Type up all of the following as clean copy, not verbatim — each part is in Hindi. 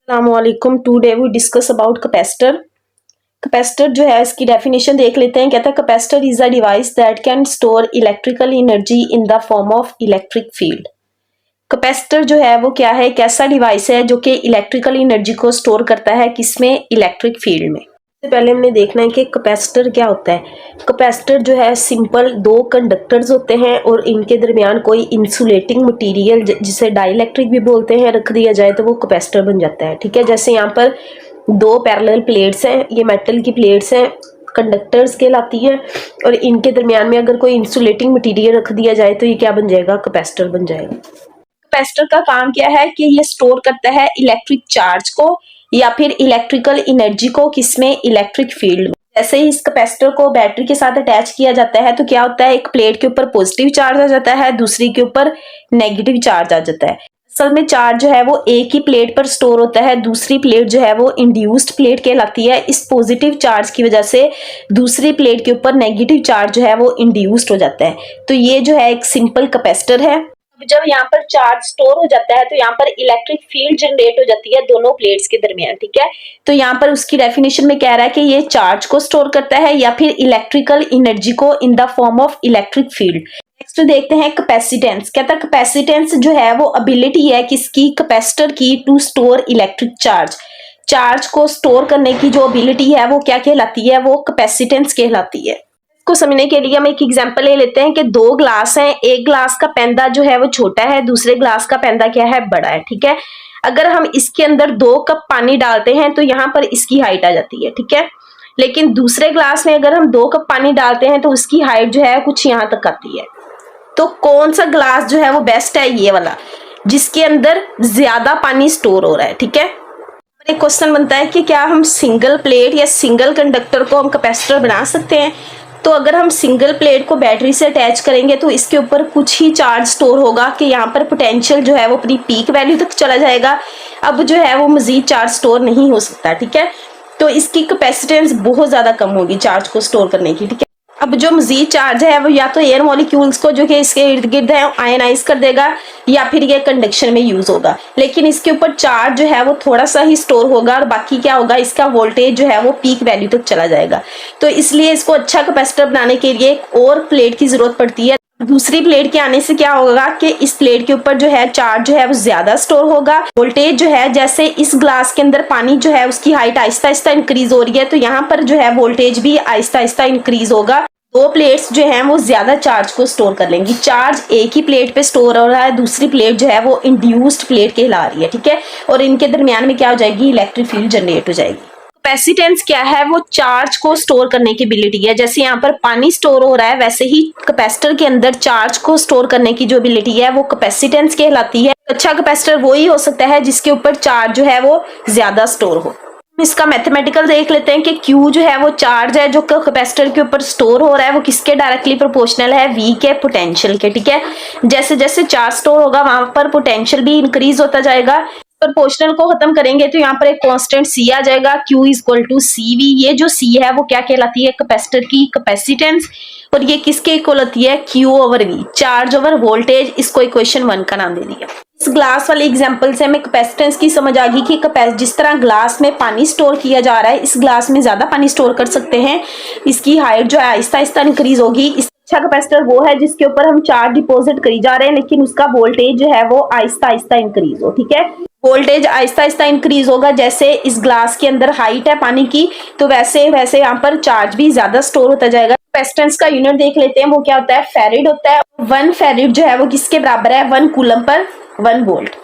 अस्सलामुअलैकुम। Today we discuss about capacitor. Capacitor जो है इसकी डेफिनेशन देख लेते हैं। कहता है capacitor is a device that can store electrical energy in the form of electric field. Capacitor जो है वो क्या है, एक ऐसा डिवाइस है जो कि इलेक्ट्रिकल एनर्जी को स्टोर करता है, किसमें, इलेक्ट्रिक फील्ड में। सबसे पहले हमने देखना है कि कैपेसिटर क्या होता है। कैपेसिटर जो है सिंपल दो कंडक्टर्स होते हैं और इनके दरमियान कोई इंसुलेटिंग मटेरियल जिसे डाइइलेक्ट्रिक भी बोलते हैं रख दिया जाए तो वो कैपेसिटर बन जाता है। ठीक है, जैसे यहाँ पर दो पैरेलल प्लेट्स हैं, ये मेटल की प्लेट्स हैं, कंडक्टर्स कहलाती है, और इनके दरमियान में अगर कोई इंसुलेटिंग मटेरियल रख दिया जाए तो ये क्या बन जाएगा, कैपेसिटर बन जाएगा। कैपेसिटर का काम क्या है कि ये स्टोर करता है इलेक्ट्रिक चार्ज को या फिर इलेक्ट्रिकल एनर्जी को, किसमें, इलेक्ट्रिक फील्ड में। जैसे ही इस कैपेसिटर को बैटरी के साथ अटैच किया जाता है तो क्या होता है, एक प्लेट के ऊपर पॉजिटिव चार्ज आ जाता है, दूसरी के ऊपर नेगेटिव चार्ज आ जाता है। असल में चार्ज जो है वो एक ही प्लेट पर स्टोर होता है, दूसरी प्लेट जो है वो इंड्यूस्ड प्लेट कहलाती है। इस पॉजिटिव चार्ज की वजह से दूसरी प्लेट के ऊपर नेगेटिव चार्ज जो है वो इंड्यूस्ड हो जाता है। तो ये जो है एक सिंपल कैपेसिटर है। जब यहाँ पर चार्ज स्टोर हो जाता है तो यहाँ पर इलेक्ट्रिक फील्ड जनरेट हो जाती है दोनों प्लेट्स के दरमियान। ठीक है, तो यहाँ पर उसकी डेफिनेशन में कह रहा है कि ये चार्ज को स्टोर करता है या फिर इलेक्ट्रिकल एनर्जी को इन the form of electric field. Next देखते हैं कैपेसिटेंस। कहता है कैपेसिटेंस जो है वो एबिलिटी है किसकी, कैपेसिटर की, to store electric charge. Charge को स्टोर करने की जो एबिलिटी है वो क्या कहलाती है, वो कैपेसिटेंस कहलाती है। को समझने के लिए हम एक एग्जांपल ले लेते हैं कि दो ग्लास हैं, एक ग्लास का पैंदा जो है वो छोटा है, दूसरे ग्लास का पैंदा क्या है, बड़ा है। ठीक है, अगर हम इसके अंदर 2 कप पानी डालते हैं तो यहाँ पर इसकी हाइट आ जाती है। ठीक है, लेकिन दूसरे ग्लास में अगर हम 2 कप पानी डालते हैं तो उसकी हाइट जो है कुछ यहाँ तक आती है। तो कौन सा ग्लास जो है वो बेस्ट है, ये वाला जिसके अंदर ज्यादा पानी स्टोर हो रहा है। ठीक है, एक क्वेश्चन बनता है कि क्या हम सिंगल प्लेट या सिंगल कंडक्टर को हम कैपेसिटर बना सकते हैं। तो अगर हम सिंगल प्लेट को बैटरी से अटैच करेंगे तो इसके ऊपर कुछ ही चार्ज स्टोर होगा कि यहाँ पर पोटेंशियल जो है वो अपनी पीक वैल्यू तक चला जाएगा। अब जो है वो मजीद चार्ज स्टोर नहीं हो सकता। ठीक है, तो इसकी कैपेसिटेंस बहुत ज्यादा कम होगी चार्ज को स्टोर करने की। ठीक है, अब जो मजीद चार्ज है वो या तो एयर मॉलिक्यूल्स को जो कि इसके इर्द गिर्द है आयनाइज कर देगा या फिर ये कंडक्शन में यूज होगा, लेकिन इसके ऊपर चार्ज जो है वो थोड़ा सा ही स्टोर होगा और बाकी क्या होगा, इसका वोल्टेज जो है वो पीक वैल्यू तक चला जाएगा। तो इसलिए इसको अच्छा कैपेसिटर बनाने के लिए एक और प्लेट की जरूरत पड़ती है। दूसरी प्लेट के आने से क्या होगा कि इस प्लेट के ऊपर जो है चार्ज जो है वो ज्यादा स्टोर होगा। वोल्टेज जो है, जैसे इस ग्लास के अंदर पानी जो है उसकी हाइट आहिस्ता आहिस्ता इंक्रीज हो रही है तो यहाँ पर जो है वोल्टेज भी आहिस्ता आहिस्ता इंक्रीज होगा। दो प्लेट्स जो हैं वो ज्यादा चार्ज को स्टोर कर लेंगी। चार्ज एक ही प्लेट पे स्टोर हो रहा है, दूसरी प्लेट जो है वो इंड्यूस्ड प्लेट कहला रही है। ठीक है, और इनके दरमियान में क्या हो जाएगी, इलेक्ट्रिक फील्ड जनरेट हो जाएगी। कैपेसिटेंस क्या है, वो चार्ज को स्टोर करने की एबिलिटी है। जैसे यहाँ पर पानी स्टोर हो रहा है वैसे ही कैपेसिटर के अंदर चार्ज को स्टोर करने की जो एबिलिटी है वो कैपेसिटेंस कहलाती है। अच्छा कैपेसिटर वो ही हो सकता है जिसके ऊपर चार्ज जो है वो ज्यादा स्टोर हो। इसका मैथमेटिकल देख लेते हैं कि Q जो है वो चार्ज है जो कैपेसिटर के ऊपर स्टोर हो रहा है वो किसके डायरेक्टली प्रोपोर्शनल है, V के पोटेंशियल के। ठीक है, जैसे जैसे चार्ज स्टोर होगा वहां पर पोटेंशियल भी इंक्रीज होता जाएगा। प्रोपोर्शनल को खत्म करेंगे तो यहाँ पर एक कांस्टेंट C आ जाएगा, Q इक्वल टू CV। ये जो C है वो क्या कहलाती है, कैपेसिटर की कैपेसिटेंस, और ये किसके इक्वल होती है, Q over V, charge over voltage. इसको इक्वेशन 1 का नाम दे दिया। इस ग्लास वाले एग्जांपल से हमें कैपेसिटेंस की समझ आ गई कि जिस तरह ग्लास में पानी स्टोर किया जा रहा है, इस ग्लास में ज्यादा पानी स्टोर कर सकते हैं, इसकी हाइट जो है आहिस्ता आहिस्ता इंक्रीज होगी। अच्छा कैपेसिटर वो है जिसके ऊपर हम चार्ज डिपॉजिट करी जा रहे हैं लेकिन उसका वोल्टेज जो है वो आहिस्ता आहिस्ता इंक्रीज हो। ठीक है, वोल्टेज आहिस्ता आहिस्ता इंक्रीज होगा। जैसे इस ग्लास के अंदर हाइट है पानी की तो वैसे वैसे यहाँ पर चार्ज भी ज्यादा स्टोर होता जाएगा। कैपेसिटेंस का यूनिट देख लेते हैं, वो क्या होता है, फैराड होता है। 1 फैराड जो है वो किसके बराबर है, 1 कूलम पर 1 वोल्ट।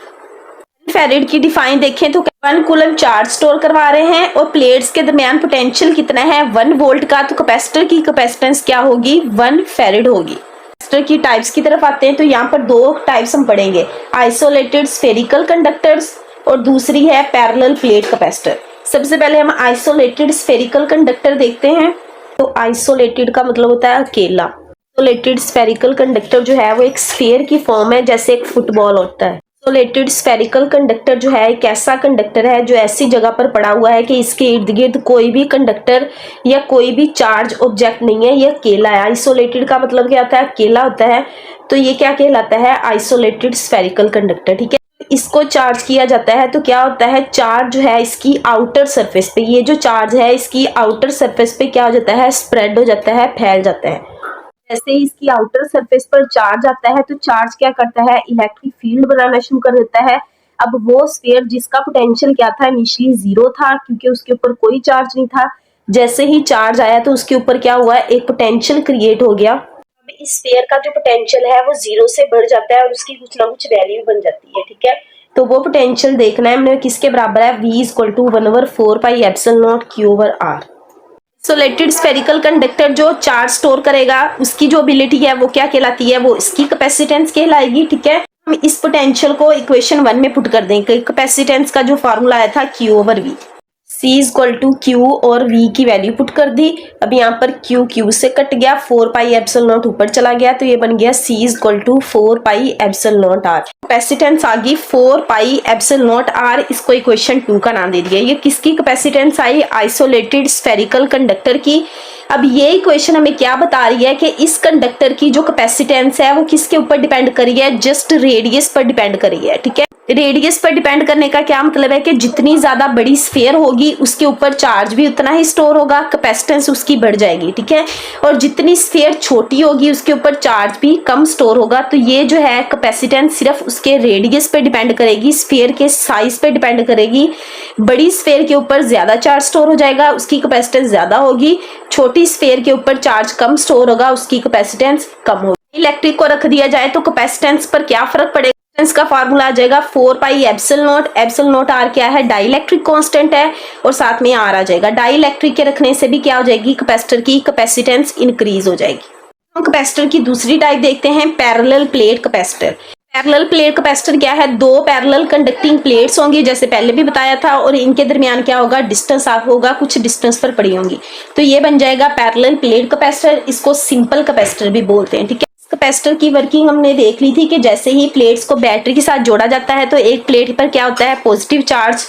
फैराड की डिफाइन देखें तो 1 कूलम चार्ज स्टोर करवा रहे हैं और प्लेट्स के दरमियान पोटेंशियल कितना है, 1 वोल्ट का। तो कैपेसिटर की कैपेसिटेंस क्या होगी, 1 फैराड होगी। कैपेसिटर की टाइप्स की तरफ आते हैं तो यहाँ पर 2 टाइप्स हम पढ़ेंगे, आइसोलेटेड स्फेरिकल कंडक्टर्स और दूसरी है पैरेलल प्लेट कैपेसिटर। सबसे पहले हम आइसोलेटेड स्फेरिकल कंडक्टर देखते हैं। तो आइसोलेटेड का मतलब होता है अकेला। आइसोलेटेड स्फेरिकल कंडक्टर जो है वो एक स्फीयर की फॉर्म है, जैसे एक फुटबॉल होता है। आइसोलेटेड स्फेरिकल कंडक्टर जो है एक ऐसा कंडक्टर है जो ऐसी जगह पर पड़ा हुआ है कि इसके इर्द गिर्द कोई भी कंडक्टर या कोई भी चार्ज ऑब्जेक्ट नहीं है, ये अकेला है। आइसोलेटेड का मतलब क्या होता है, अकेला होता है। तो ये क्या कहलाता है, आइसोलेटेड स्फेरिकल कंडक्टर। ठीक है, इसको चार्ज किया जाता है तो क्या होता है, चार्ज जो है इसकी आउटर सरफेस पे, ये जो चार्ज है इसकी आउटर सरफेस पे क्या हो जाता है, स्प्रेड हो जाता है, फैल जाता है। जैसे ही इसकी आउटर सरफेस पर चार्ज आता है तो चार्ज क्या करता है, इलेक्ट्रिक फील्ड बनाना शुरू कर देता है। अब वो स्फीयर जिसका पोटेंशियल क्या था, इनिशियली 0 था क्योंकि उसके ऊपर कोई चार्ज नहीं था, जैसे ही चार्ज आया तो उसके ऊपर क्या हुआ, एक पोटेंशियल क्रिएट हो गया। अब इस स्फीयर का जो पोटेंशियल है वो 0 से बढ़ जाता है और उसकी कुछ ना कुछ वैल्यू बन जाती है, ठीक है। तो वो पोटेंशियल देखना है हमने किसके बराबर है, v equal to 1/4πε0 q/r। Isolated spherical conductor जो चार्ज स्टोर करेगा उसकी जो एबिलिटी है वो क्या कहलाती है, वो इसकी कैपेसिटेंस कहलाएगी, ठीक है। हम इस पोटेंशियल को इक्वेशन 1 में पुट कर देंगे। कैपेसिटेंस का जो फार्मूला आया था q/v, C equal to q और V की वैल्यू पुट कर दी। अब यहाँ पर Q से कट गया, 4πε0 ऊपर चला गया तो ये बन गया C equal to 4πε0r। Capacitance आ गई 4πε0r, इसको इक्वेशन 2 का नाम दे दिया। ये किसकी कैपेसिटेंस आई, आइसोलेटेड स्फेरिकल कंडक्टर की। अब ये इक्वेशन हमें क्या बता रही है कि इस कंडक्टर की जो कैपेसिटेंस है वो किसके ऊपर डिपेंड कर रही है, जस्ट रेडियस पर डिपेंड कर रही है, ठीक है। रेडियस पर डिपेंड करने का क्या मतलब है कि जितनी ज्यादा बड़ी स्फीयर होगी उसके ऊपर चार्ज भी उतना ही स्टोर होगा, कैपेसिटेंस उसकी बढ़ जाएगी, ठीक है। और जितनी स्फीयर छोटी होगी उसके ऊपर चार्ज भी कम स्टोर होगा। तो ये जो है कैपेसिटेंस सिर्फ उसके रेडियस पे डिपेंड करेगी, स्फीयर के साइज पे डिपेंड करेगी। बड़ी स्फीयर के ऊपर ज्यादा चार्ज स्टोर हो जाएगा, उसकी कैपेसिटेंस ज्यादा होगी। छोटी स्फीयर के ऊपर चार्ज कम स्टोर होगा, उसकी कैपेसिटेंस कम होगी। इलेक्ट्रिक को रख दिया जाए तो कैपेसिटेंस पर क्या फर्क पड़ेगा, का फार्मूला आ जाएगा 4πε0। एप्सिलॉन आर क्या है, डाइलेक्ट्रिक कांस्टेंट है और साथ में आर आ जाएगा। डाइलेक्ट्रिक के रखने से भी क्या हो जाएगी, कैपेसिटर की कैपेसिटेंस इंक्रीज हो जाएगी। हम कैपेसिटर की दूसरी टाइप देखते हैं, parallel plate capacitor. Parallel plate capacitor क्या है, दो पैरेलल कंडक्टिंग प्लेट्स होंगी जैसे पहले भी बताया था और इनके दरमियान क्या होगा, डिस्टेंस आप होगा, कुछ डिस्टेंस पर पड़ी होंगी। तो ये बन जाएगा पैरेलल प्लेट कैपेसिटर। इसको सिंपल कैपेसिटर भी बोलते हैं, ठीक है। कैपेसिटर की वर्किंग हमने देख ली थी कि जैसे ही प्लेट्स को बैटरी के साथ जोड़ा जाता है तो एक प्लेट पर क्या होता है, पॉजिटिव चार्ज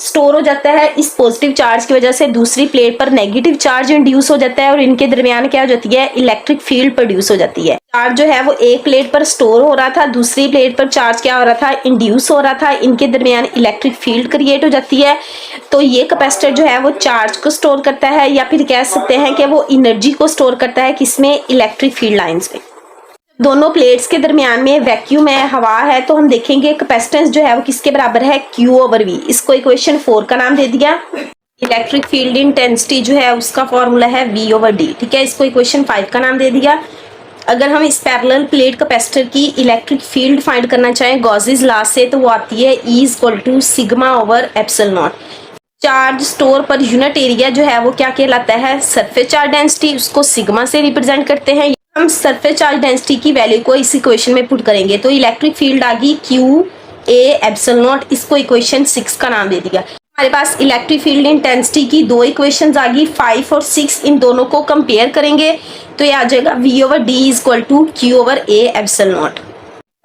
स्टोर हो जाता है। इस पॉजिटिव चार्ज की वजह से दूसरी प्लेट पर नेगेटिव चार्ज इंड्यूस हो जाता है और इनके दरमियान क्या हो जाती है, इलेक्ट्रिक फील्ड प्रोड्यूस हो जाती है। चार्ज जो है वो एक प्लेट पर स्टोर हो रहा था, दूसरी प्लेट पर चार्ज क्या हो रहा था, इंड्यूस हो रहा था। इनके दरमियान इलेक्ट्रिक फील्ड क्रिएट हो जाती है। तो ये कैपेसिटर जो है वो चार्ज को स्टोर करता है या फिर कह सकते हैं कि वो एनर्जी को स्टोर करता है, किसमें, इलेक्ट्रिक फील्ड लाइंस में। दोनों प्लेट्स के दरमियान में वैक्यूम है, हवा है, तो हम देखेंगे कैपेसिटेंस जो है वो किसके बराबर है, Q/V। इसको इक्वेशन 4 का नाम दे दिया। इलेक्ट्रिक फील्ड इंटेंसिटी जो है उसका फॉर्मूला है V/D, ठीक है। इसको इक्वेशन 5 का नाम दे दिया। अगर हम इस पैरेलल प्लेट कैपेसिटर की इलेक्ट्रिक फील्ड फाइंड करना चाहें गॉसेस लॉ से तो वो आती है E equal to σ/ε0। Charge store per unit area जो है वो क्या कहलाता है, सरफेस चार्ज डेंसिटी, उसको सिग्मा से रिप्रेजेंट करते हैं। हम सरफेस चार्ज डेंसिटी की वैल्यू को इस इक्वेशन में पुट करेंगे तो इलेक्ट्रिक फील्ड आ गई Q/ε0। इसको इक्वेशन 6 का नाम दे दिया। हमारे पास इलेक्ट्रिक फील्ड इंटेंसिटी की दो इक्वेशंस आ गई, 5 और 6। इन दोनों को कंपेयर करेंगे तो ये आ जाएगा V/D equal to Q/A/ε0।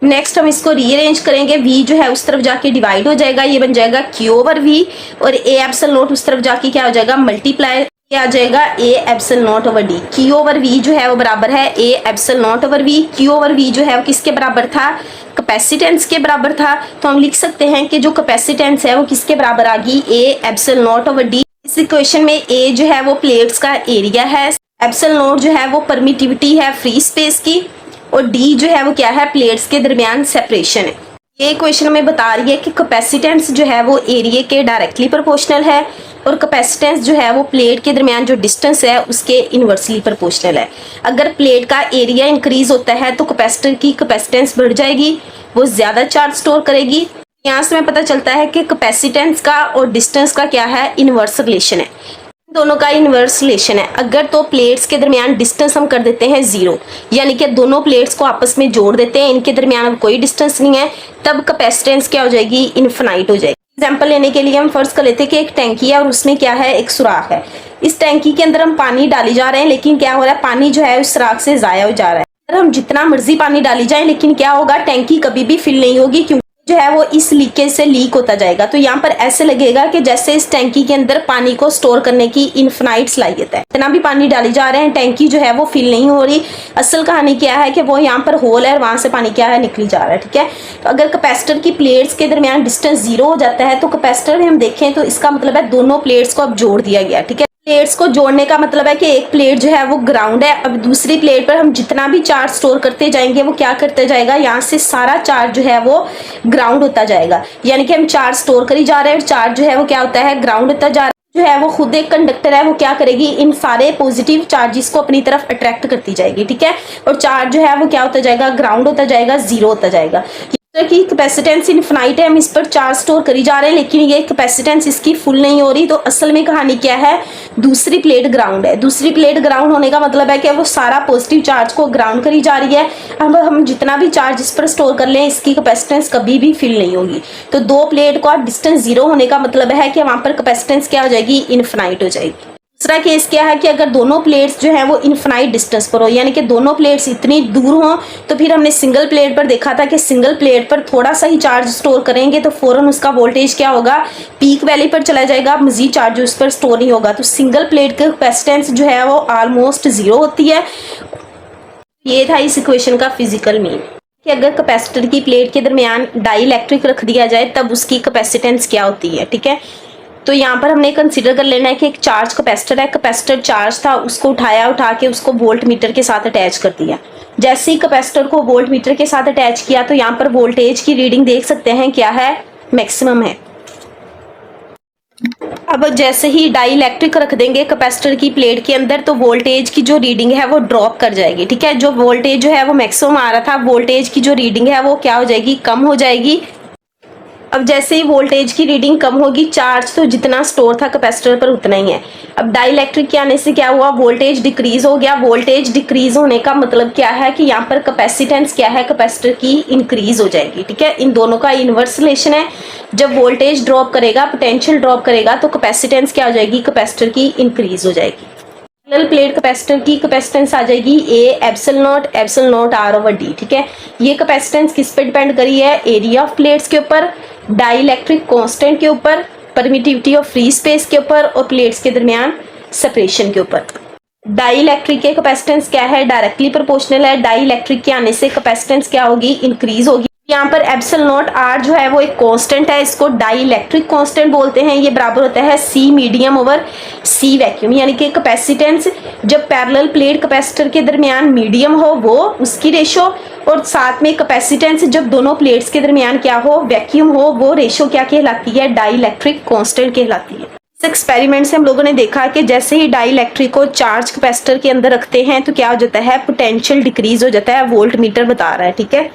Next हम इसको रीअरेंज करेंगे, V जो है उस तरफ जाके डिवाइड हो जाएगा, ये बन जाएगा Q/V और A/ε0 उस तरफ जाके क्या हो जाएगा, मल्टीप्लाई, ये आ जाएगा A/ε0/D। Q/V जो है वो बराबर है A/ε0/V। Q/V जो है वो किसके बराबर था, कैपेसिटेंस के बराबर था। तो हम लिख सकते हैं कि जो कैपेसिटेंस है वो किसके बराबर आ गई, A/ε0/D। इस इक्वेशन में A जो है वो प्लेट्स का एरिया है, ε0 जो है वो परमिटिविटी है फ्री स्पेस की और D जो है वो क्या है, प्लेट्स के दरमियान सेपरेशन है। ये इक्वेशन हमें बता रही है कि कैपेसिटेंस जो है वो एरिया के डायरेक्टली प्रोपोर्शनल है और कैपेसिटेंस जो है वो प्लेट के दरमियान जो डिस्टेंस है उसके इनवर्सली प्रोपोर्शनल है। अगर प्लेट का एरिया इंक्रीज होता है तो कैपेसिटर की कैपेसिटेंस बढ़ जाएगी, वो ज्यादा चार्ज स्टोर करेगी। यहाँ से हमें पता चलता है कि कैपेसिटेंस का और डिस्टेंस का क्या है, इनवर्स रिलेशन है। दोनों का इनवर्स रिलेशन है। अगर तो प्लेट्स के दरमियान डिस्टेंस हम कर देते हैं 0, यानी कि दोनों प्लेट्स को आपस में जोड़ देते हैं, इनके दरमियान अब कोई डिस्टेंस नहीं है, तब कैपेसिटेंस क्या हो जाएगी, इनफिनाइट हो जाएगी। एग्जाम्पल लेने के लिए हम फर्ज कर लेते हैं कि एक टैंकी है और उसमें क्या है, एक सुराख है। इस टैंकी के अंदर हम पानी डाली जा रहे हैं लेकिन क्या हो रहा है, पानी जो है उस सुराख से जाया हो जा रहा है। अगर हम जितना मर्जी पानी डाली जाए लेकिन क्या होगा, टैंकी कभी भी फिल नहीं होगी क्योंकि जो है वो इस लीकेज से लीक होता जाएगा। तो यहाँ पर ऐसे लगेगा कि जैसे इस टैंकी के अंदर पानी को स्टोर करने की इनफिनाइट सलाहियत है, इतना भी पानी डाली जा रहे हैं, टैंकी जो है वो फिल नहीं हो रही। असल कहानी क्या है कि वो यहाँ पर होल है और वहां से पानी क्या है निकली जा रहा है, ठीक है। तो अगर कैपेसिटर की प्लेट्स के दरमियान डिस्टेंस 0 हो जाता है तो कैपेसिटर में हम देखें तो इसका मतलब है दोनों प्लेट्स को अब जोड़ दिया गया, ठीक है। प्लेट्स को जोड़ने का मतलब है कि एक प्लेट जो है वो ग्राउंड है, अब दूसरी प्लेट पर हम जितना भी चार्ज स्टोर करते जाएंगे वो क्या करते जाएगा, यहाँ से सारा चार्ज जो है वो ग्राउंड होता जाएगा। यानी कि हम चार्ज स्टोर करी जा रहे हैं और चार्ज जो है वो क्या होता है, ग्राउंड होता जा रहा है। जो है वो खुद एक कंडक्टर है, वो क्या करेगी, इन सारे पॉजिटिव चार्जेस को अपनी तरफ अट्रैक्ट करती जाएगी, ठीक है। और चार्ज जो है वो क्या होता जाएगा, ग्राउंड होता जाएगा, 0 होता जाएगा। की कैपेसिटेंस इनफिनाइट है, हम इस पर चार्ज स्टोर करी जा रहे हैं, लेकिन ये कैपेसिटेंस इसकी फुल नहीं हो रही। तो असल में कहानी क्या है, दूसरी प्लेट ग्राउंड है। दूसरी प्लेट ग्राउंड होने का मतलब है कि वो सारा पॉजिटिव चार्ज को ग्राउंड करी जा रही है। अब हम जितना भी चार्ज इस पर स्टोर कर लें इसकी कैपेसिटेंस कभी भी फिल नहीं होगी। तो दो प्लेट का डिस्टेंस 0 होने का मतलब है कि वहां पर कैपेसिटेंस क्या हो जाएगी, इनफिनाइट हो जाएगी। दूसरा केस क्या है कि अगर दोनों प्लेट्स जो है वो इनफिनाइट डिस्टेंस पर हो, यानी कि दोनों प्लेट्स इतनी दूर हो, तो फिर हमने सिंगल प्लेट पर देखा था कि सिंगल प्लेट पर थोड़ा सा ही चार्ज स्टोर करेंगे तो फौरन उसका वोल्टेज क्या होगा, पीक वैल्यू पर चला जाएगा, मजीद चार्ज उस पर स्टोर नहीं होगा। तो सिंगल प्लेट की कैपेसिटेंस जो है वो ऑलमोस्ट 0 होती है। ये था इस इक्वेशन का फिजिकल मीन कि अगर कैपेसिटर की प्लेट के दरमियान डाई इलेक्ट्रिक रख दिया जाए तब उसकी कैपेसिटेंस क्या होती है, ठीक है। तो यहाँ पर हमने कंसीडर कर लेना है कि एक चार्ज कैपेसिटर है, कैपेसिटर चार्ज था, उसको उठा के उसको वोल्ट मीटर के साथ अटैच कर दिया। जैसे ही कैपेसिटर को वोल्ट मीटर के साथ अटैच किया तो यहाँ पर वोल्टेज की रीडिंग देख सकते हैं क्या है, मैक्सिमम है। अब जैसे ही डाई इलेक्ट्रिक रख देंगे कैपेसिटर की प्लेट के अंदर तो वोल्टेज की जो रीडिंग है वो ड्रॉप कर जाएगी, ठीक है। जो वोल्टेज जो है वो मैक्सिमम आ रहा था, वोल्टेज की जो रीडिंग है वो क्या हो जाएगी, कम हो जाएगी। अब जैसे ही वोल्टेज की रीडिंग कम होगी, चार्ज तो जितना स्टोर था कैपेसिटर पर उतना ही है। अब डाई इलेक्ट्रिक के आने से क्या हुआ, वोल्टेज डिक्रीज हो गया। वोल्टेज डिक्रीज होने का मतलब क्या है कि यहाँ पर कैपेसिटेंस क्या है, कैपेसिटर की इंक्रीज हो जाएगी, ठीक है। इन दोनों का इनवर्स रिलेशन है। जब वोल्टेज ड्रॉप करेगा, पोटेंशियल ड्रॉप करेगा तो कैपेसिटेंस क्या हो जाएगी, कैपेसिटर की इंक्रीज हो जाएगी। प्लेट कैपेसिटर की कैपेसिटेंस आ जाएगी A epsilon naught r over d, ठीक है। ये कैपेसिटेंस किस पे डिपेंड करी है, एरिया ऑफ प्लेट्स के ऊपर, डाई इलेक्ट्रिक कांस्टेंट के ऊपर, परमिटिविटी ऑफ फ्री स्पेस के ऊपर और प्लेट्स के दरमियान सेपरेशन के ऊपर। डाई इलेक्ट्रिक के कैपेसिटेंस क्या है, डायरेक्टली प्रोपोर्शनल है। डाई इलेक्ट्रिक के आने से कैपेसिटेंस क्या होगी, इंक्रीज होगी। यहाँ पर एप्सिलॉन नॉट आर जो है वो एक कांस्टेंट है, इसको डाई इलेक्ट्रिक कांस्टेंट बोलते हैं। ये बराबर होता है सी मीडियम ओवर सी वैक्यूम, यानी कि कैपेसिटेंस जब पैरेलल प्लेट कैपेसिटर के दरमियान मीडियम हो वो उसकी रेशो, और साथ में कैपेसिटेंस जब दोनों प्लेट्स के दरमियान क्या हो, वैक्यूम हो, वो रेशो क्या कहलाती है, डाई इलेक्ट्रिक कांस्टेंट कहलाती है। इस एक्सपेरिमेंट से हम लोगों ने देखा कि जैसे ही डाई इलेक्ट्रिक को चार्ज कैपेसिटर के अंदर रखते हैं तो क्या हो जाता है, पोटेंशियल डिक्रीज हो जाता है, वोल्ट मीटर बता रहा है, ठीक है।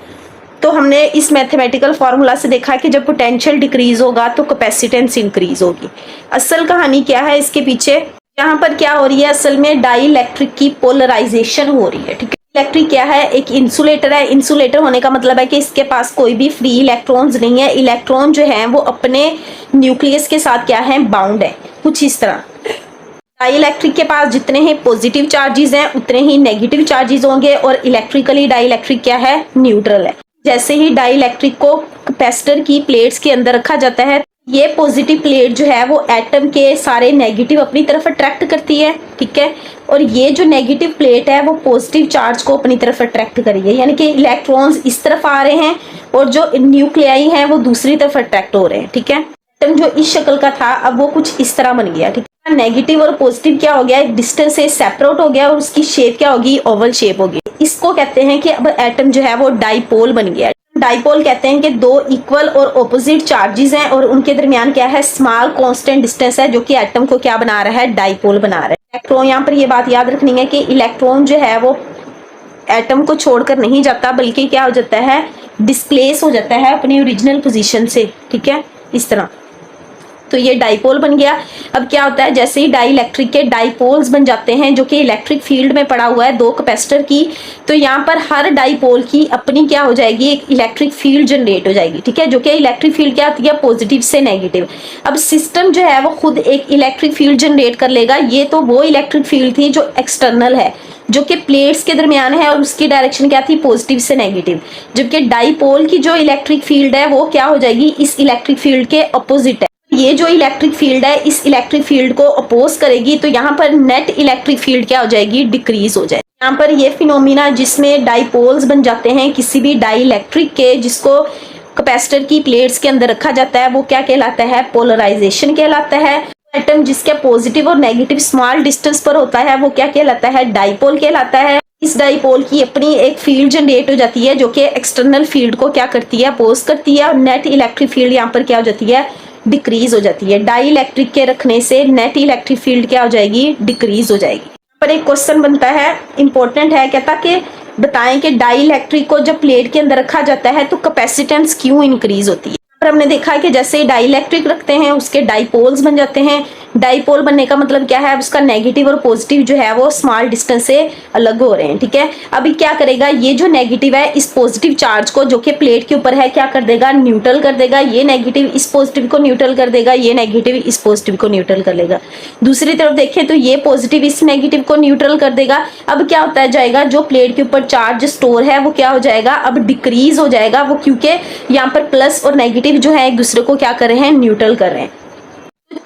तो हमने इस मैथमेटिकल फार्मूला से देखा कि जब पोटेंशियल डिक्रीज होगा तो कैपेसिटेंस इंक्रीज होगी। असल कहानी क्या है इसके पीछे, यहाँ पर क्या हो रही है, असल में डाई इलेक्ट्रिक की पोलराइजेशन हो रही है, ठीक है। इलेक्ट्रिक क्या है, एक इंसुलेटर है। इंसुलेटर होने का मतलब है कि इसके पास कोई भी फ्री इलेक्ट्रॉन्स नहीं है। इलेक्ट्रॉन जो है वो अपने न्यूक्लियस के साथ क्या है, बाउंड है, कुछ इस तरह। डाई इलेक्ट्रिक के पास जितने ही पॉजिटिव चार्जेस हैं उतने ही नेगेटिव चार्जेस होंगे, और इलेक्ट्रिकली डाई इलेक्ट्रिक क्या है, न्यूट्रल है। जैसे ही डाई इलेक्ट्रिक को कैपेसिटर की प्लेट्स के अंदर रखा जाता है, ये पॉजिटिव प्लेट जो है वो एटम के सारे नेगेटिव अपनी तरफ अट्रैक्ट करती है, ठीक है। और ये जो नेगेटिव प्लेट है वो पॉजिटिव चार्ज को अपनी तरफ अट्रैक्ट करेगी, यानी कि इलेक्ट्रॉन्स इस तरफ आ रहे हैं और जो न्यूक्लियाई हैं वो दूसरी तरफ अट्रैक्ट हो रहे हैं, ठीक है। एटम जो इस शक्ल का था अब वो कुछ इस तरह बन गया, ठीक है। नेगेटिव और पॉजिटिव क्या हो गया, एक डिस्टेंस से सेपरेट हो गया और उसकी शेप क्या होगी, ओवल शेप होगी। इसको कहते हैं कि अब एटम जो है वो डाइपोल बन गया। डाइपोल कहते हैं कि दो इक्वल और ऑपोजिट चार्जेस हैं और उनके दरमियान क्या है, स्मॉल कांस्टेंट डिस्टेंस है, जो कि एटम को क्या बना रहा है, डाइपोल बना रहा है। इलेक्ट्रॉन, यहाँ पर ये बात याद रखनी है कि इलेक्ट्रॉन जो है वो एटम को छोड़कर नहीं जाता, बल्कि क्या हो जाता है, डिस्प्लेस हो जाता है अपनी ओरिजिनल पोजीशन से, ठीक है, इस तरह। तो ये डाइपोल बन गया। अब क्या होता है, जैसे ही डाई इलेक्ट्रिक के डाइपोल्स बन जाते हैं जो कि इलेक्ट्रिक फील्ड में पड़ा हुआ है दो कैपेसिटर की, तो यहाँ पर हर डाइपोल की अपनी क्या हो जाएगी, एक इलेक्ट्रिक फील्ड जनरेट हो जाएगी, ठीक है, जो कि इलेक्ट्रिक फील्ड क्या होती है, पॉजिटिव से नेगेटिव। अब सिस्टम जो है वो खुद एक इलेक्ट्रिक फील्ड जनरेट कर लेगा। ये तो वो इलेक्ट्रिक फील्ड थी जो एक्सटर्नल है, जो कि प्लेट्स के दरमियान है और उसकी डायरेक्शन क्या थी, पॉजिटिव से नेगेटिव। जबकि डाइपोल की जो इलेक्ट्रिक फील्ड है वो क्या हो जाएगी, इस इलेक्ट्रिक फील्ड के अपोजिट है। ये जो इलेक्ट्रिक फील्ड है इस इलेक्ट्रिक फील्ड को अपोज करेगी, तो यहाँ पर नेट इलेक्ट्रिक फील्ड क्या हो जाएगी, डिक्रीज हो जाएगी। यहाँ पर ये फिनोमिना जिसमें डाइपोल्स बन जाते हैं किसी भी डाई इलेक्ट्रिक के, जिसको कैपेसिटर की प्लेट्स के अंदर रखा जाता है, वो क्या कहलाता है, पोलराइजेशन कहलाता है। एटम जिसके पॉजिटिव और नेगेटिव स्मॉल डिस्टेंस पर होता है वो क्या कहलाता है, डाइपोल कहलाता है। इस डाइपोल की अपनी एक फील्ड जनरेट हो जाती है जो कि एक्सटर्नल फील्ड को क्या करती है, अपोज करती है, और नेट इलेक्ट्रिक फील्ड यहाँ पर क्या हो जाती है, डिक्रीज हो जाती है। डाई इलेक्ट्रिक के रखने से नेट इलेक्ट्रिक फील्ड क्या हो जाएगी, डिक्रीज हो जाएगी। यहाँ पर एक क्वेश्चन बनता है, इंपॉर्टेंट है, कहता कि बताएं कि डाई इलेक्ट्रिक को जब प्लेट के अंदर रखा जाता है तो कैपेसिटेंस क्यों इंक्रीज होती है। पर हमने देखा है कि जैसे डाई इलेक्ट्रिक रखते हैं उसके डाइपोल्स बन जाते हैं। डाइपोल बनने का मतलब क्या है, उसका नेगेटिव और पॉजिटिव जो है वो स्मॉल डिस्टेंस से अलग हो रहे हैं, ठीक है। अभी क्या करेगा, ये जो नेगेटिव है इस पॉजिटिव चार्ज को जो कि प्लेट के ऊपर है क्या कर देगा, न्यूट्रल कर देगा। ये नेगेटिव इस पॉजिटिव को न्यूट्रल कर देगा, ये नेगेटिव इस पॉजिटिव को न्यूट्रल कर लेगा। दूसरी तरफ देखें तो ये पॉजिटिव इस नेगेटिव को न्यूट्रल कर देगा। अब क्या होता है जाएगा, जो प्लेट के ऊपर चार्ज स्टोर है वो क्या हो जाएगा, अब डिक्रीज हो जाएगा वो, क्योंकि यहाँ पर प्लस और नेगेटिव जो है एक दूसरे को क्या कर रहे हैं, न्यूट्रल कर रहे हैं।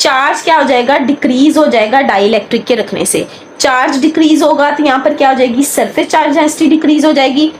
चार्ज क्या हो जाएगा, डिक्रीज हो जाएगा। डाई इलेक्ट्रिक के रखने से चार्ज डिक्रीज होगा तो यहाँ पर क्या हो जाएगी, सरफेस चार्ज डेंसिटी डिक्रीज हो जाएगी।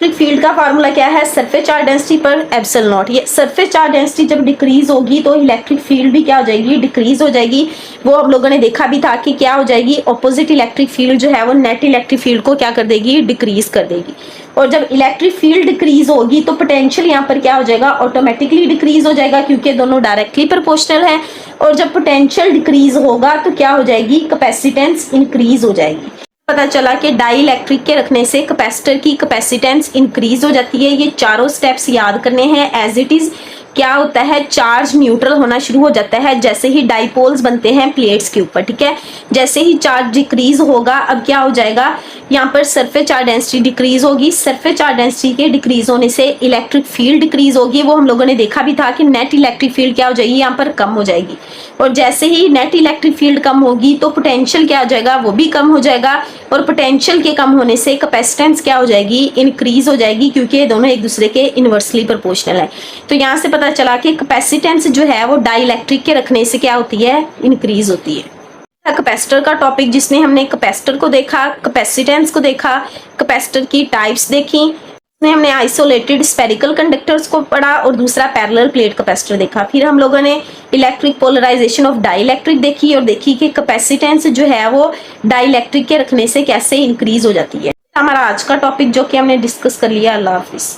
इलेक्ट्रिक फील्ड का फार्मूला क्या है, सरफेस चार्ज डेंसिटी पर एप्सिलॉन नॉट। ये सरफेस चार्ज डेंसिटी जब डिक्रीज होगी तो इलेक्ट्रिक फील्ड भी क्या हो जाएगी, डिक्रीज हो जाएगी। वो हम लोगों ने देखा भी था कि क्या हो जाएगी, ऑपोजिट इलेक्ट्रिक फील्ड जो है वो नेट इलेक्ट्रिक फील्ड को क्या कर देगी, डिक्रीज कर देगी। और जब इलेक्ट्रिक फील्ड डिक्रीज होगी तो पोटेंशियल यहाँ पर क्या हो जाएगा, ऑटोमेटिकली डिक्रीज हो जाएगा, क्योंकि दोनों डायरेक्टली प्रोपोर्शनल है। और जब पोटेंशियल डिक्रीज होगा तो क्या हो जाएगी, कैपेसिटेंस इंक्रीज हो जाएगी। पता चला कि डाई इलेक्ट्रिक के रखने से कैपेसिटर की कैपेसिटेंस इंक्रीज हो जाती है। ये चारों स्टेप्स याद करने हैं एज इट इज। क्या होता है, चार्ज न्यूट्रल होना शुरू हो जाता है जैसे ही डाइपोल्स बनते हैं प्लेट्स के ऊपर, ठीक है। जैसे ही चार्ज डिक्रीज होगा अब क्या हो जाएगा, यहाँ पर सरफेस चार्ज डेंसिटी डिक्रीज होगी। सरफेस चार्ज डेंसिटी के डिक्रीज होने से इलेक्ट्रिक फील्ड डिक्रीज होगी। वो हम लोगों ने देखा भी था कि नेट इलेक्ट्रिक फील्ड क्या हो जाएगी, यहाँ पर कम हो जाएगी। और जैसे ही नेट इलेक्ट्रिक फील्ड कम होगी तो पोटेंशियल क्या हो जाएगा, वो भी कम हो जाएगा। और पोटेंशियल के कम होने से कैपेसिटेंस क्या हो जाएगी, इंक्रीज हो जाएगी, क्योंकि ये दोनों एक दूसरे के इनवर्सली प्रोपोर्शनल है। तो यहाँ से पता चला कि कैपेसिटेंस जो है वो डाई इलेक्ट्रिक के रखने से क्या होती है, इंक्रीज होती है। कैपेसिटर का टॉपिक जिसमें हमने कैपेसिटर को देखा, कैपेसिटेंस को देखा, कैपेसिटर की टाइप्स देखी, इसमें हमने आइसोलेटेड स्फेरिकल कंडक्टर्स को पढ़ा और दूसरा पैरेलल प्लेट कैपेसिटर देखा। फिर हम लोगों ने electric polarisation of dielectric देखी और देखी कि कैपेसिटेंस जो है वो डाई इलेक्ट्रिक के रखने से कैसे इंक्रीज हो जाती है। हमारा आज का टॉपिक जो कि हमने डिस्कस कर लिया। अल्लाह हाफिज।